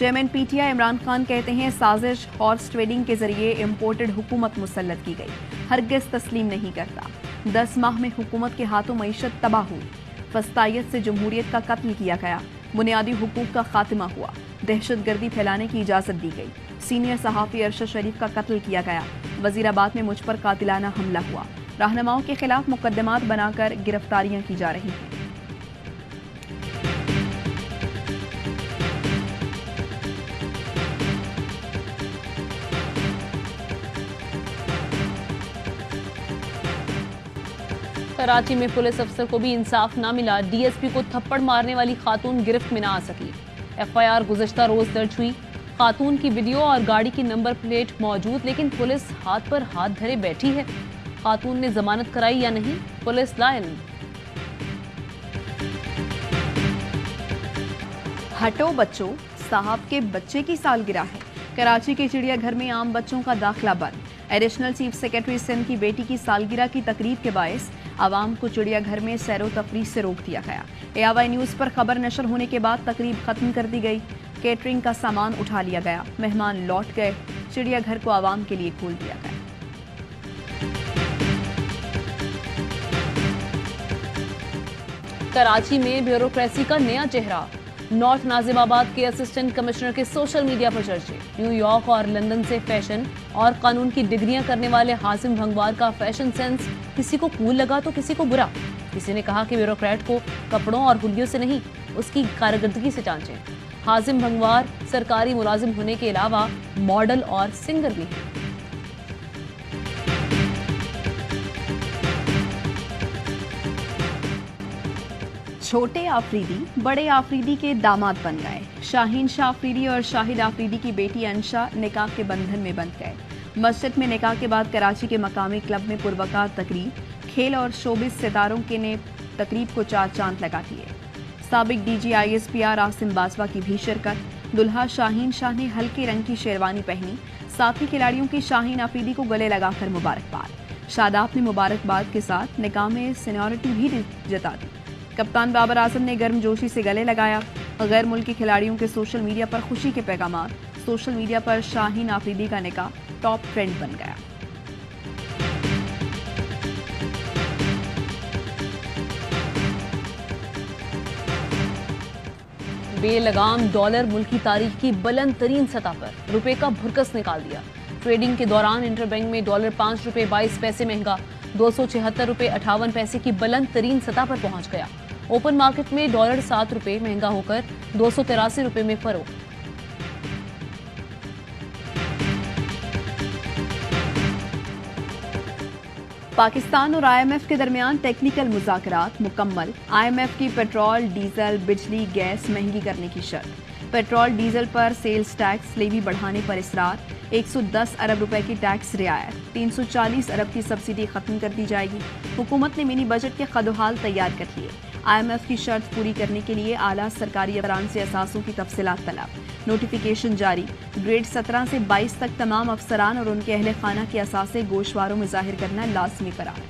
Chairman P T I Imran Khan کہتے ہیں سازش ہارس ٹریڈنگ کے ذریعے امپورٹڈ حکومت مسلط کی گئی، ہرگز تسلیم نہیں کرتا۔ 10 ماہ میں حکومت کے ہاتھوں معیشت تباہ ہوئی، فسطائیت سے جمہوریت کا قتل کیا گیا، بنیادی حقوق کا خاتمہ ہوا، دہشت گردی پھیلانے کی اجازت دی گئی، سینئر صحافی ارشد شریف کا قتل کیا گیا، وزیر آباد میں مجھ پر قاتلانہ حملہ ہوا، رہنماؤں کے خلاف مقدمات بنا کر گرفتاریاں کی جا رہی ہیں۔ کراچی میں پولیس افسر کو بھی انصاف نہ ملا، ڈی ایس پی کو تھپڑ مارنے والی خاتون گرفت میں نہ آ سکی۔ ایف آئی آر گزشتہ روز درج ہوئی، خاتون کی ویڈیو اور گاڑی کی نمبر پلیٹ موجود، لیکن پولیس ہاتھ پر ہاتھ دھرے بیٹھی ہے۔ خاتون نے ضمانت کرائی یا نہیں، پولیس لا علم۔ ہٹو بچوں، صاحب کے بچے کی سالگرہ ہے، کراچی کے چڑیا گھر میں عام بچوں کا داخلہ بند۔ ایڈیشنل چیف سیکرٹری سندھ کی بیٹی کی سالگرہ کی تقریب کے باعث عوام کو چڑیا گھر میں سیر و تفریح سے روک دیا گیا۔ اے آئی نیوز پر خبر نشر ہونے کے بعد تقریب ختم کر دی گئی، کیٹرنگ کا سامان اٹھا لیا گیا، مہمان لوٹ گئے، چڑیا گھر کو عوام کے لیے کھول دیا گیا۔ کراچی میں بیوروکریسی کا نیا چہرہ، نارتھ ناظم آباد کے اسسٹنٹ کمشنر کے سوشل میڈیا پر چرچے۔ نیو یارک اور لندن سے فیشن اور قانون کی ڈگریاں کرنے والے حازم بھنگوار کا فیشن سینس کسی کو کول لگا تو کسی کو برا۔ کسی نے کہا کہ بیوروکریٹ کو کپڑوں اور ہلیوں سے نہیں، اس کی کارکردگی سے جانچیں۔ حازم بھنگوار سرکاری ملازم ہونے کے علاوہ ماڈل اور سنگر بھی ہیں۔ چھوٹے آفریدی بڑے آفریدی کے داماد بن گئے، شاہین شاہ آفریدی اور شاہد آفریدی کی بیٹی انشا نکاح کے بندھن میں بندھ گئے۔ مسجد میں نکاح کے بعد کراچی کے مقامی کلب میں پروقار تقریب، کھیل اور شوبز ستاروں کے نے تقریب کو 4 چاند لگا دیے۔ سابق D G I S P R Asim Bajwa کی بھی شرکت، دلہا شاہین شاہ نے ہلکے رنگ کی شیروانی پہنی، ساتھی کھلاڑیوں کی شاہین آفریدی کو گلے لگا کر مبارکباد۔ شاداب نے مبارکباد کے ساتھ نکاح میں سینیورٹی بھی جتا دی۔ کپتان بابر اعظم نے گرم جوشی سے گلے لگایا۔ غیر ملکی کھلاڑیوں کے سوشل میڈیا پر خوشی کے پیغامات، سوشل میڈیا پر شاہین آفریدی کا نکاح ٹاپ ٹرینڈ بن گیا۔ بے لگام ڈالر ملکی تاریخ کی بلند ترین سطح پر، روپے کا بھرکس نکال دیا۔ ٹریڈنگ کے دوران انٹر بینک میں ڈالر 5 روپے 22 پیسے مہنگا، 276 روپے 58 پیسے کی بلند ترین سطح پر پہنچ گیا۔ اوپن مارکیٹ میں ڈالر 7 روپے مہنگا ہو کر 283 روپے میں فروخت۔ پاکستان اور آئی ایم ایف کے درمیان ٹیکنیکل مذاکرات مکمل، آئی ایم ایف کی پیٹرول، ڈیزل، بجلی، گیس مہنگی کرنے کی شرط، پیٹرول ڈیزل پر سیلز ٹیکس لیوی بڑھانے پر اصرار، 110 ارب روپے کی ٹیکس رعایت، 340 ارب کی سبسڈی ختم کر دی جائے گی۔ حکومت نے منی بجٹ کے خد و حال تیار کر لیے، آئی ایم ایف کی شرط پوری کرنے کے لیے اعلیٰ سرکاری افسران سے اثاثوں کی تفصیلات طلب، نوٹیفیکیشن جاری، گریڈ 17 سے 22 تک تمام افسران اور ان کے اہل خانہ کے اثاثے گوشواروں میں ظاہر کرنا لازمی قرار۔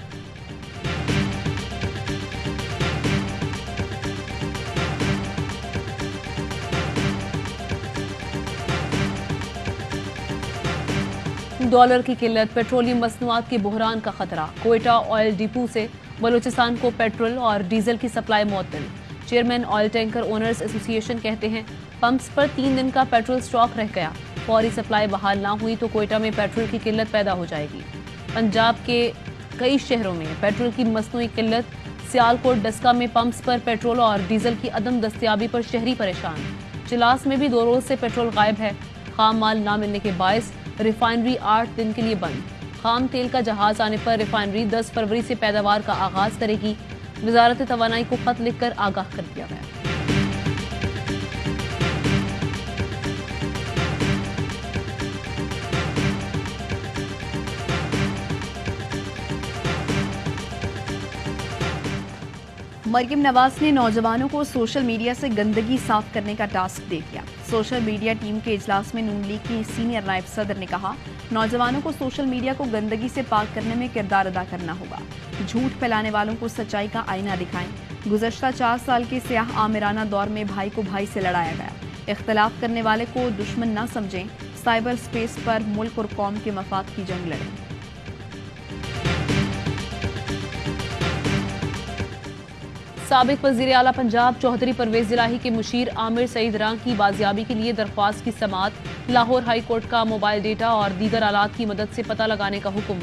ڈالر کی قلت، پیٹرولیم مصنوعات کے بحران کا خطرہ، کوئٹہ آئل ڈپو سے بلوچستان کو پیٹرول اور ڈیزل کی سپلائی معطل۔ چیئرمین آئل ٹینکر اونرز ایسوسی ایشن کہتے ہیں پمپس پر 3 دن کا پیٹرول سٹاک رہ گیا، فوری سپلائی بحال نہ ہوئی تو کوئٹہ میں پیٹرول کی قلت پیدا ہو جائے گی۔ پنجاب کے کئی شہروں میں پیٹرول کی مصنوعی قلت، سیالکوٹ ڈسکا میں پمپس پر پیٹرول اور ڈیزل کی عدم دستیابی پر شہری پریشان۔ چلاس میں بھی 2 روز سے پیٹرول غائب ہے، خام مال نہ ملنے کے باعث ریفائنری 8 دن کے لیے بند۔ خام تیل کا جہاز آنے پر ریفائنری 10 فروری سے پیداوار کا آغاز کرے گی۔ وزارت توانائی کو خط لکھ کر آگاہ کر دیا گیا۔ مریم نواز نے نوجوانوں کو سوشل میڈیا سے گندگی صاف کرنے کا ٹاسک دے دیا۔ سوشل میڈیا ٹیم کے اجلاس میں نون لیگ کی سینئر نائب صدر نے کہا نوجوانوں کو سوشل میڈیا کو گندگی سے پاک کرنے میں کردار ادا کرنا ہوگا، جھوٹ پھیلانے والوں کو سچائی کا آئینہ دکھائیں۔ گزشتہ 4 سال کے سیاہ آمرانہ دور میں بھائی کو بھائی سے لڑایا گیا، اختلاف کرنے والے کو دشمن نہ سمجھیں، سائبر سپیس پر ملک اور قوم کے مفاد کی جنگ لڑیں۔ سابق وزیر اعلیٰ پنجاب چوہدری پرویز الہی کے مشیر عامر سعید راں کی بازیابی کے لیے درخواست کی سماعت، لاہور ہائی کورٹ کا موبائل ڈیٹا اور دیگر آلات کی مدد سے پتہ لگانے کا حکم،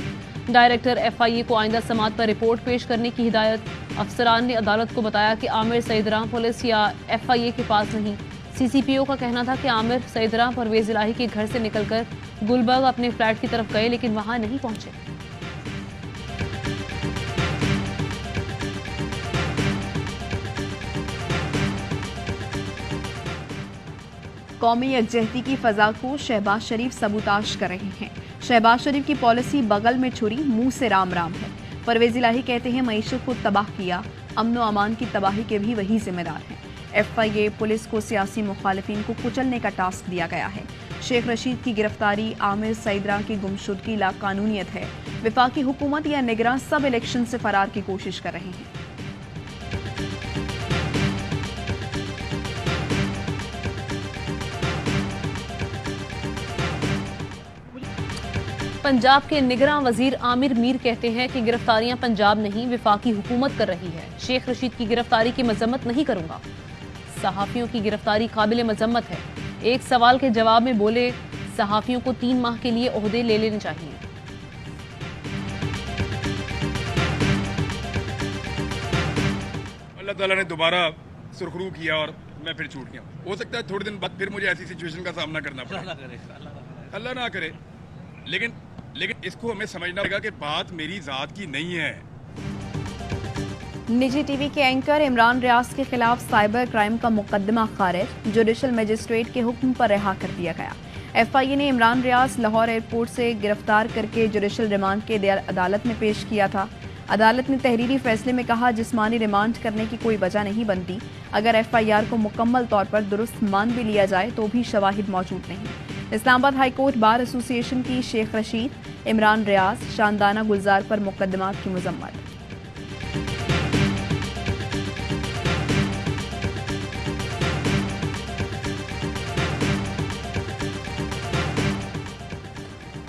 ڈائریکٹر ایف آئی اے کو آئندہ سماعت پر رپورٹ پیش کرنے کی ہدایت۔ افسران نے عدالت کو بتایا کہ عامر سعید راں پولیس یا ایف آئی اے کے پاس نہیں۔ سی سی پی او کا کہنا تھا کہ عامر سعید راں پرویز الہی کے گھر سے نکل کر گلبرگ اپنے فلیٹ کی طرف گئے لیکن وہاں نہیں پہنچے۔ قومی یکجہتی کی فضا کو شہباز شریف سبوتاش کر رہے ہیں۔ شہباز شریف کی پالیسی بغل میں چھری منہ سے رام رام ہے۔ پرویز الہی کہتے ہیں معیشت کو تباہ کیا، امن و امان کی تباہی کے بھی وہی ذمہ دار ہیں۔ ایف آئی اے پولیس کو سیاسی مخالفین کو کچلنے کا ٹاسک دیا گیا ہے۔ شیخ رشید کی گرفتاری عامر سعید راں کی گمشدگی لا قانونیت ہے۔ وفاقی حکومت یا نگراں سب الیکشن سے فرار کی کوشش کر رہے ہیں۔ پنجاب کے نگراں وزیر عامر میر کہتے ہیں کہ گرفتاریاں پنجاب نہیں وفاقی حکومت کر رہی ہے۔ شیخ رشید کی گرفتاری کی مذمت نہیں کروں گا۔ صحافیوں کی گرفتاری قابل مذمت ہے۔ ایک سوال کے جواب میں بولے صحافیوں کو 3 ماہ کے لیے عہدے لے لینے چاہیے۔ اللہ تعالیٰ نے دوبارہ سرخرو کیا اور میں پھر چھوٹ گیا۔ ہو سکتا ہے تھوڑے دن بعد پھر مجھے ایسی سچویشن کا سامنا کرنا پڑے، اللہ نہ کرے، لیکن اس کو ہمیں سمجھنا ہوگا کہ بات میری ذات کی نہیں ہے۔ نجی ٹی وی کے اینکر عمران ریاض کے خلاف سائبر کرائم کا مقدمہ خارج، جوڈیشل مجسٹریٹ کے حکم پر رہا کر دیا گیا۔ ایف آئی اے نے عمران ریاض لاہور ایئرپورٹ سے گرفتار کر کے جوڈیشل ریمانڈ کے عدالت میں پیش کیا تھا۔ عدالت نے تحریری فیصلے میں کہا جسمانی ریمانڈ کرنے کی کوئی وجہ نہیں بنتی، اگر ایف آئی آر کو مکمل طور پر درست مان بھی لیا جائے تو بھی شواہد موجود نہیں۔ اسلام آباد ہائی کورٹ بار ایسوسی ایشن کی شیخ رشید، عمران ریاض، شاندانہ گلزار پر مقدمات کی مذمت۔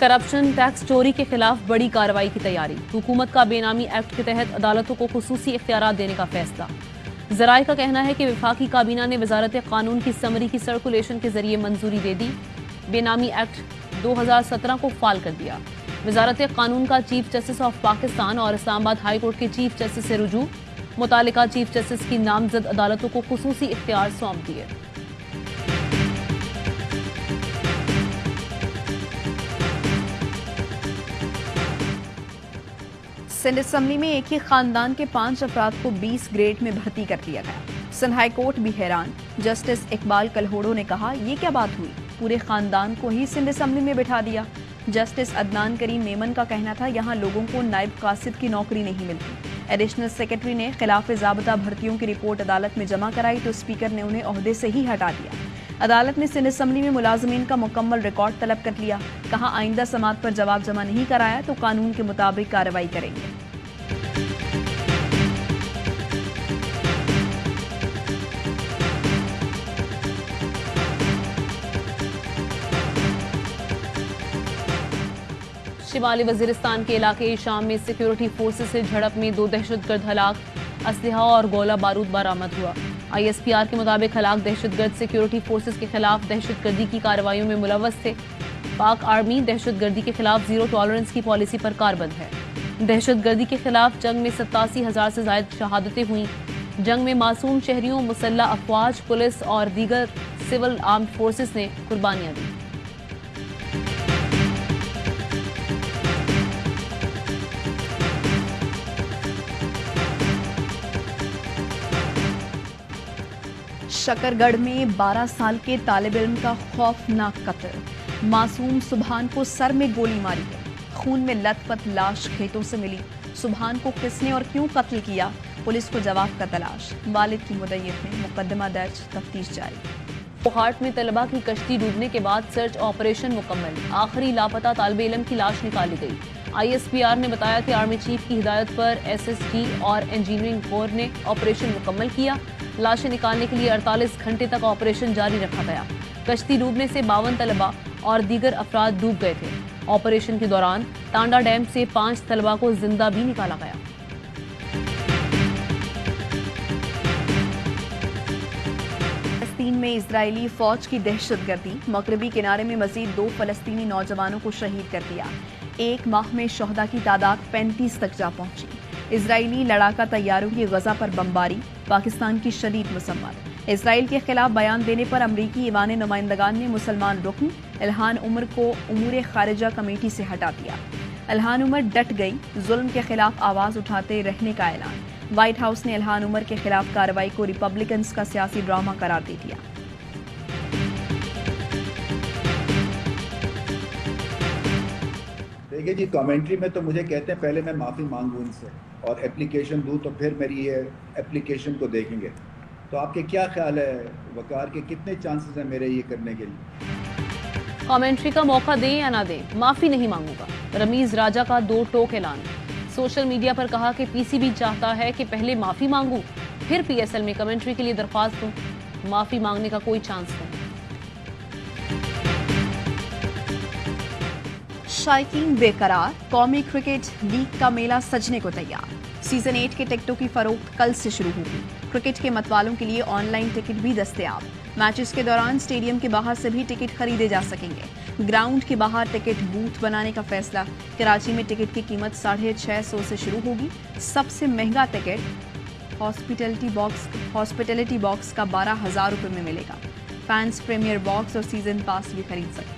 کرپشن ٹیکس چوری کے خلاف بڑی کارروائی کی تیاری، حکومت کا بے نامی ایکٹ کے تحت عدالتوں کو خصوصی اختیارات دینے کا فیصلہ۔ ذرائع کا کہنا ہے کہ وفاقی کابینہ نے وزارت قانون کی سمری کی سرکولیشن کے ذریعے منظوری دے دی، بے نامی ایکٹ 2017 کو فعال کر دیا۔ وزارت قانون کا چیف جسٹس آف پاکستان اور اسلام آباد ہائی کورٹ کے چیف جسٹس سے رجوع، متعلقہ چیف جسٹس کی نامزد عدالتوں کو خصوصی اختیار سونپ دیے۔ سندھ اسمبلی میں ایک ہی خاندان کے 5 افراد کو 20 گریڈ میں بھرتی کر دیا گیا۔ سندھ ہائی کورٹ بھی حیران، جسٹس اقبال کلہوڑو نے کہا یہ کیا بات ہوئی، پورے خاندان کو ہی سندھ اسمبلی میں بٹھا دیا۔ جسٹس عدنان کریم میمن کا کہنا تھا یہاں لوگوں کو نائب قاصد کی نوکری نہیں ملتی۔ ایڈیشنل سیکرٹری نے خلاف ضابطہ بھرتیوں کی رپورٹ عدالت میں جمع کرائی تو اسپیکر نے انہیں عہدے سے ہی ہٹا دیا۔ عدالت نے سندھ اسمبلی میں ملازمین کا مکمل ریکارڈ طلب کر لیا، کہا آئندہ سماعت پر جواب جمع نہیں کرایا تو قانون کے مطابق کارروائی کریں گے۔ شمالی وزیرستان کے علاقے شام میں سیکیورٹی فورسز سے جھڑپ میں 2 دہشت گرد ہلاک، اسلحہ اور گولہ بارود برآمد ہوا۔ آئی ایس پی آر کے مطابق ہلاک دہشت گرد سیکیورٹی فورسز کے خلاف دہشت گردی کی کارروائیوں میں ملوث تھے۔ پاک آرمی دہشت گردی کے خلاف زیرو ٹالرنس کی پالیسی پر کاربند ہے۔ دہشت گردی کے خلاف جنگ میں 87,000 سے زائد شہادتیں ہوئیں۔ جنگ میں معصوم شہریوں، مسلح افواج، پولیس اور دیگر سول آرمڈ فورسز نے قربانیاں دیں۔ شکر گڑھ میں 12 سال کے طالب علم کا خوفناک قتل، معصوم سبحان کو سر میں گولی ماری گئی، خون میں لت پت لاش کھیتوں سے ملی۔ سبحان کو کس نے اور کیوں قتل کیا، پولیس کو جواب کا تلاش، والد کی مدعیت میں مقدمہ درج، تفتیش جاری۔ ہاٹ میں طلبہ کی کشتی ڈوبنے کے بعد سرچ آپریشن مکمل، آخری لاپتہ طالب علم کی لاش نکالی گئی۔ آئی ایس پی آر نے بتایا کہ آرمی چیف کی ہدایت پر ایس ایس ٹی اور انجینئرنگ کور نے آپریشن مکمل کیا۔ لاشیں نکالنے کے لیے 48 گھنٹے تک آپریشن جاری رکھا گیا۔ کشتی ڈوبنے سے 52 طلبہ اور دیگر افراد ڈوب گئے تھے۔ آپریشن کے دوران ٹانڈا ڈیم سے 5 طلبہ کو زندہ بھی نکالا گیا۔ فلسطین میں اسرائیلی فوج کی دہشت گردی، مغربی کنارے میں مزید 2 فلسطینی نوجوانوں کو شہید کر دیا۔ ایک ماہ میں شہداء کی تعداد 35 تک جا پہنچی۔ اسرائیلی لڑاکا طیاروں کی غزہ پر بمباری، پاکستان کی شدید مذمت۔ اسرائیل کے خلاف بیان دینے پر امریکی ایوان نمائندگان نے مسلمان رکن الہان عمر کو امور خارجہ کمیٹی سے ہٹا دیا۔ الہان عمر ڈٹ گئی، ظلم کے خلاف آواز اٹھاتے رہنے کا اعلان۔ وائٹ ہاؤس نے الہان عمر کے خلاف کارروائی کو ریپبلکنز کا سیاسی ڈرامہ قرار دے دیا۔ دیکھیے جی، کامنٹری میں تو مجھے کہتے ہیں پہلے میں معافی مانگوں ان سے اور اپلیکیشن دوں تو پھر میری یہ اپلیکیشن کو دیکھیں گے۔ تو آپ کے کیا خیال ہے وقار کے کتنے چانسز ہیں میرے یہ کرنے کے لیے؟ کامنٹری کا موقع دیں یا نہ دیں، معافی نہیں مانگوں گا۔ رمیز راجہ کا 2 ٹوک اعلان۔ سوشل میڈیا پر کہا کہ پی سی بی چاہتا ہے کہ پہلے معافی مانگوں پھر پی ایس ایل میں کمنٹری کے لیے درخواست دوں۔ معافی مانگنے کا کوئی چانس نہیں۔ شائقین بے قرار، قومی کرکٹ لیگ کا میلہ سجنے کو تیار۔ سیزن 8 کے ٹکٹوں کی فروخت کل سے شروع ہوگی۔ کرکٹ کے متوالوں کے لیے آن لائن ٹکٹ بھی دستیاب۔ میچز کے دوران اسٹیڈیم کے باہر سے بھی ٹکٹ خریدے جا سکیں گے۔ گراؤنڈ کے باہر ٹکٹ بوتھ بنانے کا فیصلہ۔ کراچی میں ٹکٹ کی قیمت 650 سے شروع ہوگی۔ سب سے مہنگا ٹکٹ ہاسپٹیلٹی باکس کا 12,000 روپے میں ملے گا۔ فینس پریمیئر باکس اور سیزن پاس بھی خرید سکتے ہیں۔